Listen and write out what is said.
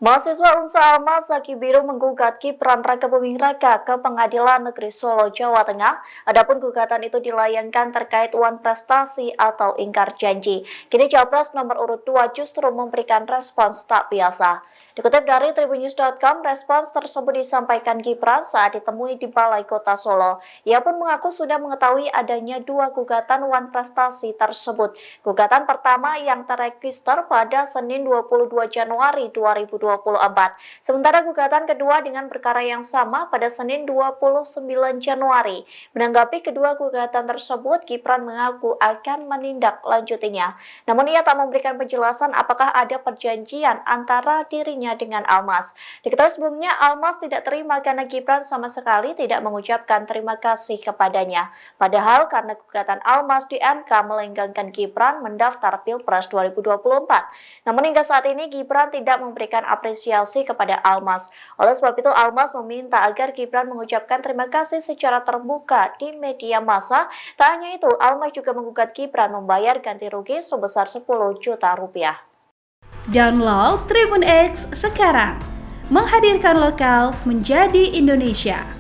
Mahasiswa Unsur Almas Zaki Biru menggugat Kipran Raka Buming Raka ke Pengadilan Negeri Solo, Jawa Tengah. Adapun gugatan itu dilayangkan terkait uang prestasi atau ingkar janji. Kini Capres nomor urut 2 justru memberikan respons tak biasa. Dikutip dari tribunnews.com, respons tersebut disampaikan Kipran saat ditemui di Balai Kota Solo. Ia pun mengaku sudah mengetahui adanya 2 gugatan uang prestasi tersebut. Gugatan pertama yang terregister pada Senin 22 Januari 2024. Sementara gugatan kedua dengan perkara yang sama pada Senin 29 Januari. Menanggapi kedua gugatan tersebut, Kipran mengaku akan menindaklanjutinya. Namun ia tak memberikan penjelasan apakah ada perjanjian antara dirinya dengan Almas. Diketahui sebelumnya Almas tidak terima karena Kipran sama sekali tidak mengucapkan terima kasih kepadanya. Padahal karena gugatan Almas di MK melenggangkan Kipran mendaftar Pilpres 2024. Namun hingga saat ini Kipran tidak memberikan apresiasi kepada Almas. Oleh sebab itu Almas meminta agar Kipran mengucapkan terima kasih secara terbuka di media massa. Tak hanya itu, Almas juga menggugat Kipran membayar ganti rugi sebesar 10 juta rupiah. Download Tribun X sekarang, menghadirkan lokal menjadi Indonesia.